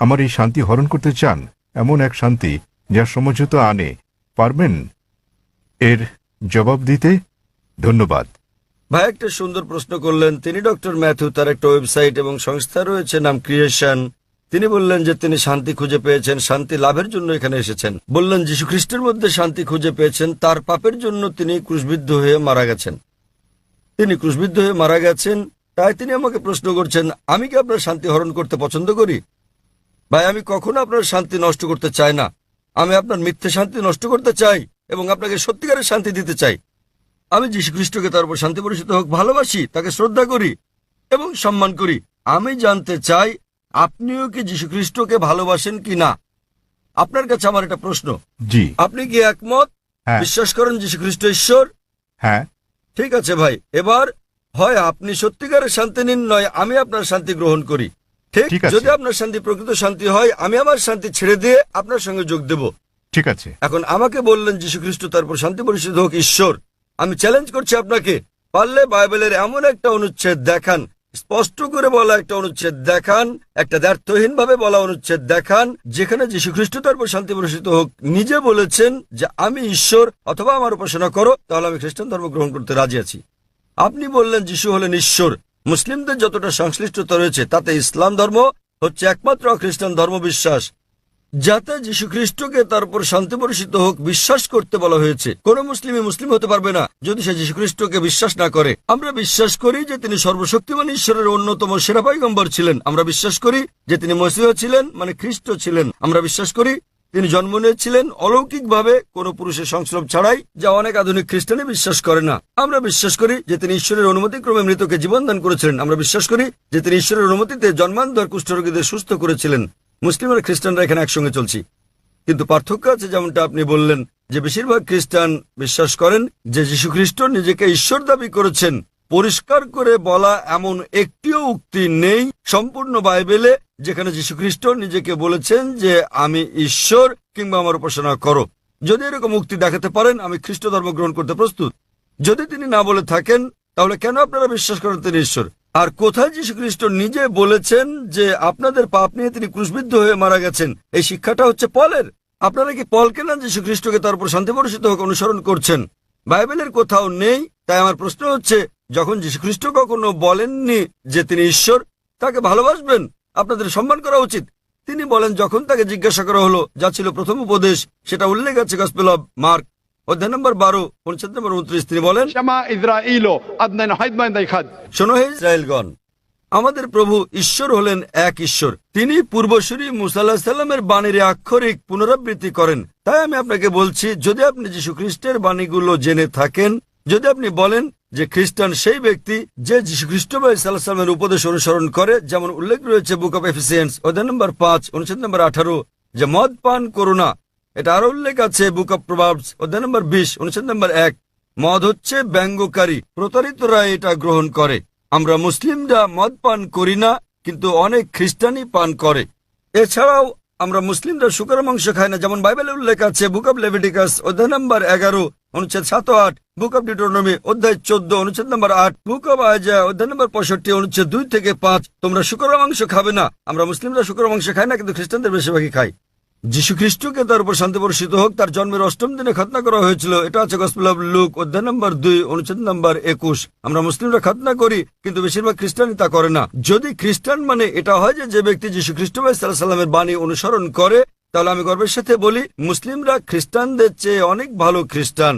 আমার এই শান্তি হরণ করতে চান, এমন এক শান্তি যা সমঝোতা আনে, পারবেন এর জবাব দিতে? ধন্যবাদ। ভাই একটা সুন্দর প্রশ্ন করলেন। তিনি ডক্টর ম্যাথু, তার একটা ওয়েবসাইট এবং সংস্থা রয়েছে নাম ক্রিয়েশন। তিনি বললেন যে তিনি শান্তি খুঁজে পেয়েছেন, শান্তি লাভের জন্য এখানে এসেছেন। বললেন যীশু খ্রিস্টের মধ্যে শান্তি খুঁজে পেয়েছেন, তার পাপের জন্য তিনি ক্রুশবিদ্ধ হয়ে মারা গেছেন। তিনি ক্রুশবিদ্ধ হয়ে মারা গেছেন, তাই তিনি আমাকে প্রশ্ন করছেন আমি কি আপনার শান্তি হরণ করতে পছন্দ করি? ভাই আমি কখনো আপনার শান্তি নষ্ট করতে চাই না। আমি আপনার মিথ্যে শান্তি নষ্ট করতে চাই এবং আপনাকে সত্যিকারের শান্তি দিতে চাই। আমি যীশু খ্রিস্টকে তার উপর শান্তি বর্ষিত হোক ভালোবাসি, তাকে শ্রদ্ধা করি এবং সম্মান করি। আমি জানতে চাই আপনিও কি যীশু খ্রিস্টকে ভালোবাসেন কি না। আপনার কাছে আমার একটা প্রশ্ন, জি। আপনি কি একমত? হ্যাঁ। বিশ্বাস করেন যীশু খ্রিস্ট ঈশ্বর? হ্যাঁ। ঠিক আছে ভাই, এবার হয় আপনি সত্যিকারের শান্তি নিন, নয় আমি আপনার শান্তি গ্রহণ করি। ঠিক আছে। যদি আপনার শান্তি প্রকৃত শান্তি হয়, আমি আমার শান্তি ছেড়ে দিয়ে আপনার সঙ্গে যোগ দেব। ঠিক আছে। এখন আমাকে বললেন যীশু খ্রিস্ট তার উপর শান্তি বর্ষিত হোক ঈশ্বর। আমি চ্যালেঞ্জ করছি আপনাকে, পারলে বাইবেলের এমন একটা অনুচ্ছেদ দেখান, স্পষ্ট করে বলা একটা অনুচ্ছেদ দেখান, একটা দ্ব্যর্থহীন ভাবে বলা অনুচ্ছেদ দেখান, যেখানে যীশু খ্রিস্ট তার উপর শান্তি বর্ষিত হোক নিজে বলেছেন যে আমি ঈশ্বর অথবা আমার উপাসনা করো, তাহলে আমি খ্রিস্টান ধর্ম গ্রহণ করতে রাজি আছি। আপনি বললেন যিশু হলেন ঈশ্বর। মুসলিমদের যতটা সংশ্লিষ্টতা রয়েছে তাতে ইসলাম ধর্ম হচ্ছে একমাত্র খ্রিস্টান ধর্ম বিশ্বাস যাতে যীশু খ্রিস্টকে তার উপর শান্তি বর্ষিত হোক বিশ্বাস করতে বলা হয়েছে। কোন মুসলিমই মুসলিম হতে পারবে না যদি সে যীশু খ্রিস্টকে বিশ্বাস না করে। আমরা বিশ্বাস করি যে তিনি সর্বশক্তিমান ঈশ্বরের অন্যতম সেরা পয়গম্বর ছিলেন। আমরা বিশ্বাস করি যে তিনি মসীহ ছিলেন, মানে খ্রিস্ট ছিলেন। আমরা বিশ্বাস করি তিনি জন্ম নিয়েছিলেন অলৌকিকভাবে, কোনো পুরুষের সংস্রব ছাড়াই, যা অনেক আধুনিক খ্রিস্টানে বিশ্বাস করে না। আমরা বিশ্বাস করি যে তিনি ঈশ্বরের অনুমতিক্রমে মৃতকে জীবন দান করেছিলেন। আমরা বিশ্বাস করি যে তিনি ঈশ্বরের অনুমতিতে জন্মান্তর কুষ্ঠরোগীদের সুস্থ করেছিলেন। মুসলিম আর খ্রিস্টানরা এখানে একসঙ্গে চলছি, কিন্তু পার্থক্য আছে। যেমনটা আপনি বললেন যে বেশিরভাগ খ্রিস্টান বিশ্বাস করেন যে যীশু খ্রিস্ট নিজেকে ঈশ্বর দাবি করেছেন। পরিষ্কার করে বলা এমন একটিও উক্তি নেই সম্পূর্ণ বাইবেলে যেখানে যীশু খ্রিস্ট নিজেকে বলেছেন যে আমি ঈশ্বর কিংবা আমার উপাসনা করো। যদি এরকম উক্তি দেখাতে পারেন, আমি খ্রিস্ট ধর্ম গ্রহণ করতে প্রস্তুত। যদি তিনি না বলে থাকেন, তাহলে কেন আপনারা বিশ্বাস করেন তিনি ঈশ্বর? আর কোথায় যীশু খ্রিস্ট নিজে বলেছেন যে আপনাদের পাপ নিয়ে তিনি ক্রুশবিদ্ধ হয়ে মারা গেছেন? এই শিক্ষাটা হচ্ছে পলের। আপনারা কি পলকে না যীশু খ্রিস্টকে তার উপর শান্তি বর্ষিত হোক অনুসরণ করছেন? বাইবেলের কোথাও নেই। তাই আমার প্রশ্ন হচ্ছে, যখন যীশু খ্রিস্ট কখনো বলেননি যে তিনি ঈশ্বর, তাকে ভালোবাসবেন, আপনাদের সম্মান করা উচিত। তিনি বলেন যখন তাকে জিজ্ঞাসা করা হলো, যা ছিল প্রথম উপদেশ, সেটা উল্লেখ আছে গসপেল অব মার্ক অধ্যায় নম্বর 12 অনুচ্ছেদ নম্বর 29। তিনি বলেন, শোনো হে ইসরায়েলগণ, আমাদের প্রভু ঈশ্বর হলেন এক ঈশ্বর। তিনি পূর্বসূরি মুসা আলাইহিস সালামের বাণীর আক্ষরিক পুনরাবৃত্তি করেন। তাই আমি আপনাকে বলছি, যদি আপনি যীশু খ্রিস্টের বাণীগুলো জেনে থাকেন, যদি আপনি বলেন যে খ্রিস্টান সেই ব্যক্তি যে যীশু খ্রিস্ট বা ঈসা আলাইহিস সালামের উপদেশ অনুসরণ করে, যেমন উল্লেখ রয়েছে বুক অব এফিসিয়েন্স অধ্যায় নম্বর 5 অনুচ্ছেদ নম্বর 18, যে মদ পান করো না। এটা আরো উল্লেখ আছে বুক অব প্রভাবস অধ্যায় নম্বর 20 অনুচ্ছেদ নম্বর 1। মদ হচ্ছে ব্যঙ্গকারী, প্রতারিতরা এটা গ্রহণ করে। আমরা মুসলিমরা মদ পান করি না, কিন্তু অনেক খ্রিস্টানই পান করে। এছাড়াও আমরা মুসলিমরা শুকর মাংস খাই না, যেমন বাইবেলে উল্লেখ আছে বুক অব লেভিটিকাস অধ্যায় নম্বর 11 অনুচ্ছেদ 7 ও 8, বুক অব ডিউটেরোনমি অধ্যায় 14 অনুচ্ছেদ নম্বর 8, বুক অব আইজায়া অধ্যায় নম্বর 65 অনুচ্ছেদ 2 থেকে 5। তোমরা শুকর মাংস খাবে না। আমরা মুসলিমরা শুকর মাংস খাই না, কিন্তু খ্রিস্টানদের বেশিরভাগই খায়। যীশু খ্রিস্টকে তার উপর শান্তি বর্ষিত হোক তার জন্মের 8ম দিনে খতনা করা হয়েছিল। এটা আছে গসপেল অব লুক অধ্যায় নম্বর 2 অনুচ্ছেদ নম্বর 21। আমরা মুসলিমরা খতনা করি, কিন্তু বেশিরভাগ খ্রিস্টানই তা করে না। যদি খ্রিস্টান মানে এটা হয় যে ব্যক্তি যীশু খ্রিস্ট সাল্লাল্লাহু আলাইহি সাল্লামের বাণী অনুসরণ করে, তাহলে আমি গর্বের সাথে বলি মুসলিমরা খ্রিস্টানদের চেয়ে অনেক ভালো খ্রিস্টান।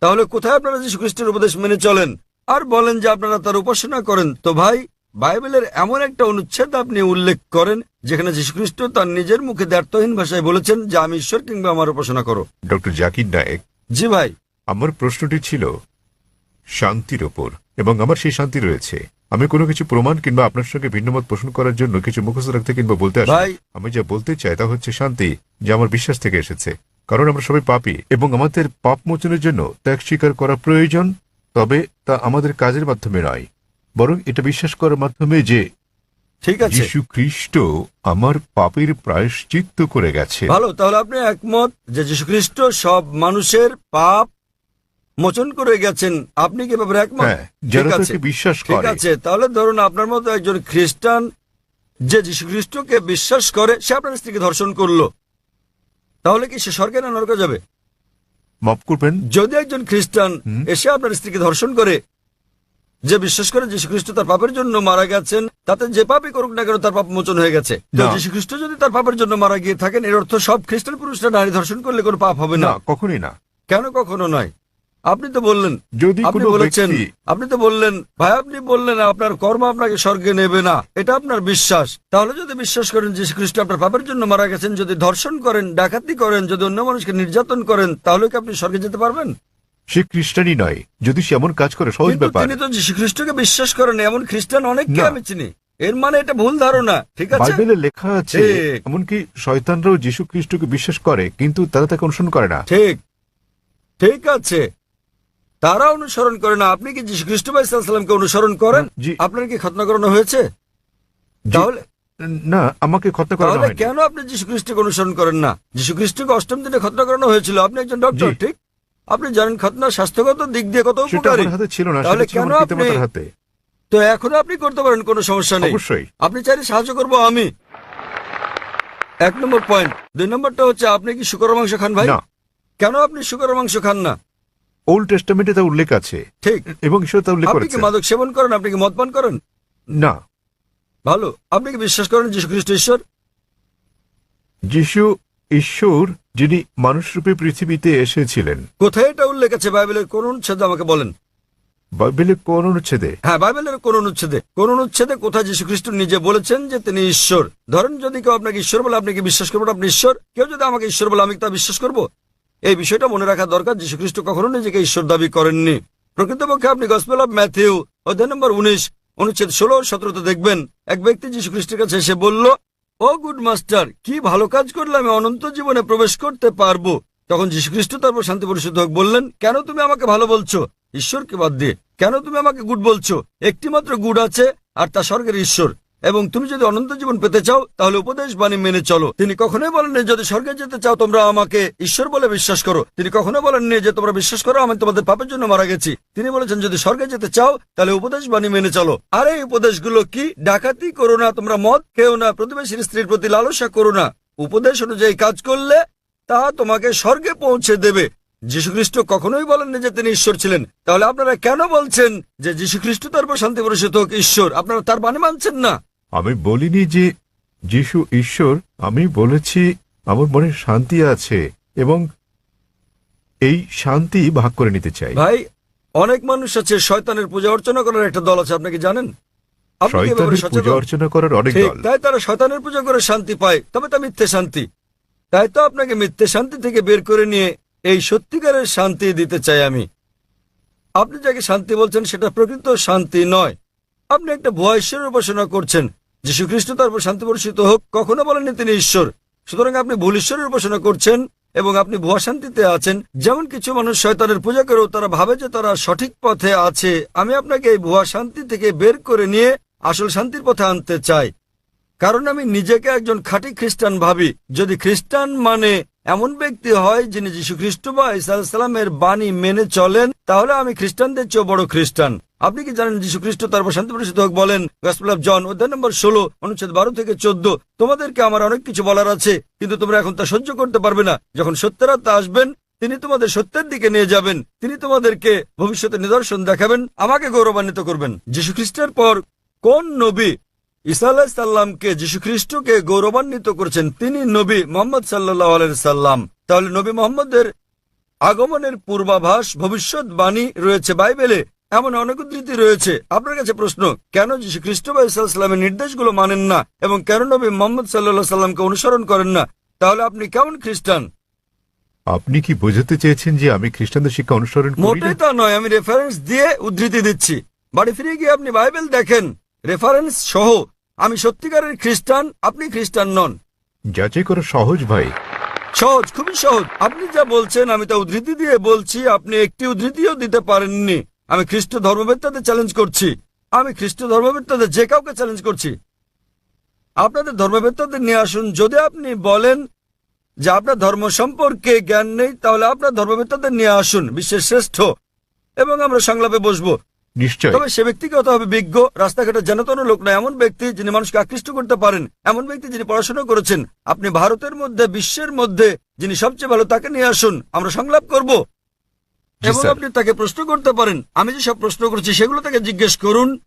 তাহলে কোথায় আপনারা যীশু খ্রিস্টের উপদেশ মেনে চলেন আর বলেন যে আপনারা তার উপাসনা করেন? তো ভাই, বাইবেলের এমন একটা অনুচ্ছেদ আপনি উল্লেখ করেন যেখানে যীশু খ্রিস্ট তার নিজের মুখে দ্ব্যর্থহীন ভাষায় বলেছেন যে আমি ঈশ্বর কিংবা আমার উপাসনা করো। ডক্টর জাকির নায়েক। জি ভাই, আমার প্রশ্নটি ছিল শান্তির ওপর, এবং আমার সেই শান্তি রয়েছে। আমি কোনো কিছু প্রমাণ কিংবা আপনার সঙ্গে ভিন্নমত পোষণ করার জন্য কিছু মুখস্থ রাখতে কিংবা বলতে আসি। আমি যা বলতে চাই তা হচ্ছে শান্তি, যা আমার বিশ্বাস থেকে এসেছে। কারণ আমরা সবাই পাপী এবং আমাদের পাপ মোচনের জন্য ত্যাগ স্বীকার করা প্রয়োজন। তবে তা আমাদের কাজের মাধ্যমে নয়, বরং এটা বিশ্বাস করার মাধ্যমে যে ঠিক আছে, যীশু খ্রিস্ট আমার পাপের প্রায়শ্চিত্ত করে গেছে। ভালো, তাহলে আপনি একমত যে যীশু খ্রিস্ট সব মানুষের পাপ মোচন করে গেছেন। আপনি কি ব্যাপারে একমত? যারা তাকে বিশ্বাস করে। ঠিক আছে, তাহলে ধরুন আপনার মতো একজন খ্রিস্টান যে যীশু খ্রিস্টকে বিশ্বাস করে সে আপনার স্ত্রীকে ধর্ষণ করলো, তাহলে কি সে স্বর্গে না নরকে যাবে? মাফ করবেন। যদি একজন খ্রিস্টান এসে আপনার স্ত্রীকে ধর্ষণ করে, যে বিশ্বাস করে যীশু খ্রিস্ট তার পাপের জন্য মারা গেছেন, তাতে যে পাপই করুক না কেন তার পাপ মোচন হয়ে গেছে। তো না। যীশু খ্রিস্ট যদি তার পাপের জন্য মারা গিয়ে থাকেন, এর অর্থ সব খ্রিস্টান পুরুষরা নারী ধর্ষণ করলে কোনো পাপ হবে না? না, কখনই না। কেন কখনো নয়? আপনি তো বললেন, যদি আপনি কোনো বলেছেন, ব্যক্তি আপনি তো বললেন ভাই, আপনি বললেন আপনার কর্ম আপনাকে স্বর্গে নেবে না, এটা আপনার বিশ্বাস। তাহলে যদি বিশ্বাস করেন যীশু খ্রিস্ট আপনার পাপের জন্য মারা গেছেন, যদি ধর্ষণ করেন, ডাকাতি করেন, যদি অন্য মানুষকে নির্যাতন করেন, তাহলে কি আপনি স্বর্গে যেতে পারবেন? সে খ্রিস্টানই নয়, যদি সে এমন কাজ করে, সহজ কিন্তু ব্যাপার। তিনি তো যীশু খ্রিস্টকে বিশ্বাস করেন, এমন খ্রিস্টান অনেককে না। আমি চিনি। এর মানে এটা ভুল ধারণা, ঠিক আছে? বাইবেলে লেখা আছে ঠিক। এমনকি শয়তানরাও যীশু খ্রিস্টকে বিশ্বাস করে, কিন্তু তারা তাকে অনুসরণ করে না। ঠিক, ঠিক আছে, তারা অনুসরণ করে না। আপনি কি যীশু খ্রিস্ট ভাই সাল্লামকে অনুসরণ করেন? জি। আপনার কি খতনা করানো হয়েছে? জি। তাহলে না, আমাকে খতনা করানো তাহলে হয়নি। কেন আপনি যীশু খ্রিস্টকে অনুসরণ করেন না? যীশু খ্রিস্টকে অষ্টম দিনে খতনা করানো হয়েছিল। আপনি একজন ডক্টর, জি। ঠিক? আপনি জানেন খতনা স্বাস্থ্যগত দিক দিয়ে কত সেটা উপকারী। আমার হাতে ছিল না, তাহলে সেটা ছিল কেন আমার আপনি পিতামাতার হাতে। তো এখনো আপনি করতে পারেন, কোনো সমস্যা নেই। অবশ্যই। আপনি চাইলে সাহায্য করবো আমি। 1 নম্বর পয়েন্ট। 2 নম্বরটা হচ্ছে, আপনি কি শূকরের মাংস খান ভাই? না, কেন আপনি শূকরের মাংস খান না? ওল্ড টেস্টামেন্টে তা উল্লেখ আছে, ঠিক। এবং ঈশ্বর তা উল্লেখ আপনি কি করেছে। মাদক সেবন করেন? আপনি কি মদ পান করেন? না। ভালো। আপনি কি বিশ্বাস করেন যীশু খ্রিস্ট ঈশ্বর? যিশু ঈশ্বর, যিনি মানুষরূপে পৃথিবীতে এসেছিলেন। কোথায় এটা উল্লেখ আছে বাইবেলের কোন অনুচ্ছেদে আমাকে বলেন? বাইবেলে কোন অনুচ্ছেদে? হ্যাঁ, বাইবেলের কোন অনুচ্ছেদে? কোন অনুচ্ছেদে কোথায় যীশু খ্রিস্ট নিজে বলেছেন যে তিনি ঈশ্বর? ধরেন যদি কেউ আপনাকে ঈশ্বর বলে, আপনি কি বিশ্বাস করবেন আপনি ঈশ্বর? কেউ যদি আমাকে ঈশ্বর বলে, আমি তা বিশ্বাস করব? এই বিষয়টা মনে রাখা দরকার। যীশু খ্রিস্ট কখনো নিজেকে ঈশ্বর দাবি করেননি। প্রকৃতপক্ষে আপনি গসপেল অব ম্যাথিউ অধ্যায় নম্বর 19 অনুচ্ছেদ 16 ও 17 দেখবেন, এক ব্যক্তি যীশু খ্রিস্টের কাছে এসে বলল, ও গুড মাস্টার, কি ভালো কাজ করলে আমি অনন্ত জীবনে প্রবেশ করতে পারবো? তখন যীশু খ্রিস্ট তারপর শান্তি পরিশুদ্ধ হোক বললেন, কেন তুমি আমাকে ভালো বলছো ঈশ্বরকে বাদ দিয়ে? কেন তুমি আমাকে গুড বলছো? একটি মাত্র গুড আছে, আর তা স্বর্গের ঈশ্বর। এবং তুমি যদি অনন্ত জীবন পেতে চাও, তাহলে উপদেশ বাণী মেনে চলো। তিনি কখনোই বলেননি যদি স্বর্গে যেতে চাও তোমরা আমাকে ঈশ্বর বলে বিশ্বাস করো। তিনি কখনো বলেননি যে তোমরা বিশ্বাস করো আমি তোমাদের পাপের জন্য মারা গেছি। তিনি বলেছেন যদি স্বর্গে যেতে চাও তাহলে উপদেশ বাণী মেনে চলো। আর এই উপদেশগুলো কি? ডাকাতি করো না, তোমরা মদ খেও না, প্রতিবেশীর স্ত্রীর প্রতি লালসা করো না। উপদেশ অনুযায়ী কাজ করলে তা তোমাকে স্বর্গে পৌঁছে দেবে। যীশুখ্রিস্ট কখনোই বলেননি যে তিনি ঈশ্বর ছিলেন। তাহলে আপনারা কেন বলছেন যে যীশুখ্রিস্ট তারপর শান্তি বর্ষিত হোক ঈশ্বর? আপনারা তার বাণী মানছেন না। আমি বলিনি যে যিশু ঈশ্বর, আমি বলেছি আমার মনে শান্তি আছে এবং এই শান্তি ভাগ করে নিতে চাই। ভাই, অনেক মানুষ আছে শয়তানের পূজা অর্চনা করার একটা দল আছে, আপনি কি জানেন? আপনি কি এ ব্যাপারে শয়তানের পূজা সচেতন? অর্চনা করার অনেক ঠিক, দল। তাই তারা শয়তানের পূজা করে শান্তি পায়, তবে তা মিথ্যে শান্তি। তাই তো আপনাকে মিথ্যে শান্তি থেকে বের করে নিয়ে এই সত্যিকারের শান্তি দিতে চাই আমি। আপনি যাকে শান্তি বলছেন সেটা প্রকৃত শান্তি নয়। আপনি একটা ভুয়া ঈশ্বরের উপাসনা করছেন। যীশুখ্রিস্ট তারপর শান্তি বর্ষিত হোক কখনো বলেননি তিনি ঈশ্বর। সুতরাং আপনি ভুল ঈশ্বরের উপাসনা করছেন এবং আপনি ভুয়া শান্তিতে আছেন। যেমন কিছু মানুষ শয়তানের পূজা করেও তারা ভাবে যে তারা সঠিক পথে আছে। আমি আপনাকে এই ভুয়া শান্তি থেকে বের করে নিয়ে আসল শান্তির পথে আনতে চাই, কারণ আমি নিজেকে একজন খাঁটি খ্রিস্টান ভাবি। যদি খ্রিস্টান মানে এমন ব্যক্তি হয় যিনি যীশুখ্রিস্ট বা ঈসা আলাইহিস সালামের বাণী মেনে চলেন, তাহলে আমি খ্রিস্টানদের চেয়েও বড় খ্রিস্টান। আপনি কি জানেন যীশুখ্রিস্ট তারপর শান্তি পরিশুদ্ধ হোক বলেন, গসপেল অফ জন অধ্যায় নম্বর 16 অনুচ্ছেদ 12 থেকে 14, তোমাদেরকে আমার অনেক কিছু বলার আছে, কিন্তু তোমরা এখন তা সহ্য করতে পারবে না। যখন সত্যের আত্মা আসবেন তিনি তোমাদের সত্যের দিকে নিয়ে যাবেন। তিনি তোমাদেরকে ভবিষ্যতে নিদর্শন দেখাবেন, আমাকে গৌরবান্বিত করবেন। যীশুখ্রিস্টের পর কোন নবী ঈসা আলাইহিস সালামকে যীশুখ্রিস্টকে গৌরবান্বিত করেছেন? তিনি নবী মুহাম্মদ সাল্লাল্লাহু আলাইহি সাল্লাম। তাহলে নবী মুহাম্মদের আগমনের পূর্বাভাস, ভবিষ্যৎবাণী রয়েছে বাইবেলে। এমন অনেক উদ্ধৃতি রয়েছে। আপনার কাছে প্রশ্ন, কেন যীশুখ্রিস্ট বা ঈসা আলাইহিস সালামের নির্দেশগুলো মানেন না এবং কেন নবী মুহাম্মদ সাল্লাল্লাহু আলাইহি সাল্লামকে অনুসরণ করেন না? তাহলে আপনি কেমন খ্রিস্টান? আপনি কি বোঝাতে চেয়েছেন যে আমি খ্রিস্টানদের শিক্ষা অনুসরণ করি না? মোটেই তা নয়, আমি রেফারেন্স দিয়ে উদ্ধৃতি দিচ্ছি। বাড়ি ফিরে গিয়ে আপনি বাইবেল দেখেন রেফারেন্স সহ। আমি সত্যিকারের খ্রিস্টান, আপনি খ্রিস্টান নন। যাচাই করা সহজ ভাই। সহজ, খুবই সহজ। আপনি যা বলছেন আমি তা উদ্ধৃতি দিয়ে বলছি, আপনি একটি উদ্ধৃতিও দিতে পারেননি। আমি খ্রিস্ট ধর্মবেত্তাদের চ্যালেঞ্জ করছি। আমি খ্রিস্ট ধর্মবেত্তাদের যে কাউকে চ্যালেঞ্জ করছি। আপনাদের ধর্মবেত্তাদের নিয়ে আসুন। যদি আপনি বলেন যে আপনার ধর্ম সম্পর্কে জ্ঞান নেই, তাহলে আপনার ধর্মবেত্তাদের নিয়ে আসুন, বিশ্বের শ্রেষ্ঠ, এবং আমরা সংলাপে বসবো। নিশ্চয়। তবে সে ব্যক্তিকে হতে হবে বিজ্ঞ, রাস্তাঘাটে জানাতন লোক না, এমন ব্যক্তি যিনি মানুষকে আকৃষ্ট করতে পারেন, এমন ব্যক্তি যিনি পড়াশোনা করেছেন। আপনি ভারতের মধ্যে, বিশ্বের মধ্যে যিনি সবচেয়ে ভালো, তাকে নিয়ে আসুন, আমরা সংলাপ করব। জি, এবং স্যার। আপনি তাকে প্রশ্ন করতে পারেন। আমি যে সব প্রশ্ন করছি সেগুলো তাকে জিজ্ঞেস করুন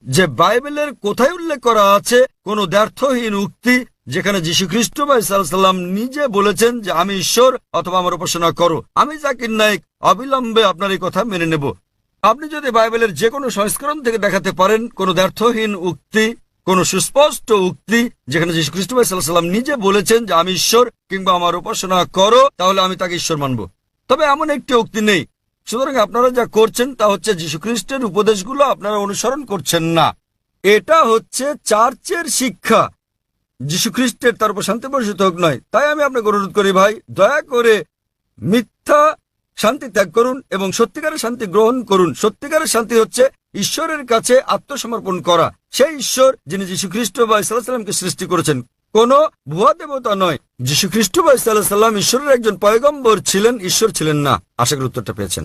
যে বাইবেলের কোথায় উল্লেখ করা আছে কোন দ্ব্যর্থহীন উক্তি যেখানে যীশু খ্রিস্ট বা ঈসা আলাইহিস সালাম নিজে বলেছেন যে আমি ঈশ্বর অথবা আমার উপাসনা করো। আমি জাকির নায়েক অবিলম্বে আপনার এই কথা মেনে নেব। আপনি যদি বাইবেলের যে কোনো সংস্করণ থেকে দেখাতে পারেন কোন দ্ব্যর্থহীন উক্তি, কোন সুস্পষ্ট উক্তি যেখানে যীশু খ্রিস্ট বা ঈসা আলাইহিস সালাম নিজে বলেছেন যে আমি ঈশ্বর কিংবা আমার উপাসনা করো, তাহলে আমি তাকে ঈশ্বর মানব। তবে এমন একটি উক্তি নেই। সুতরাং আপনারা যা করছেন তা হচ্ছে যীশু খ্রিস্টের উপদেশগুলো আপনারা অনুসরণ করছেন না। এটা হচ্ছে চার্চের শিক্ষা, যীশু খ্রিস্টের তার উপর শান্তি বর্ষিত হোক নয়। তাই আমি আপনাকে অনুরোধ করি ভাই, দয়া করে মিথ্যা শান্তি ত্যাগ করুন এবং সত্যিকারের শান্তি গ্রহণ করুন। সত্যিকারের শান্তি হচ্ছে ঈশ্বরের কাছে আত্মসমর্পণ করা, সেই ঈশ্বর যিনি যীশু খ্রিস্ট বা ঈসা আলাইহিস সালামকে সৃষ্টি করেছেন, কোন ভুয়া দেবতা নয়। যীশু খ্রিস্ট বা ঈসা আলাইহিস সালাম ঈশ্বরের একজন পয়গম্বর ছিলেন, ঈশ্বর ছিলেন না। আশা করি উত্তরটা পেয়েছেন।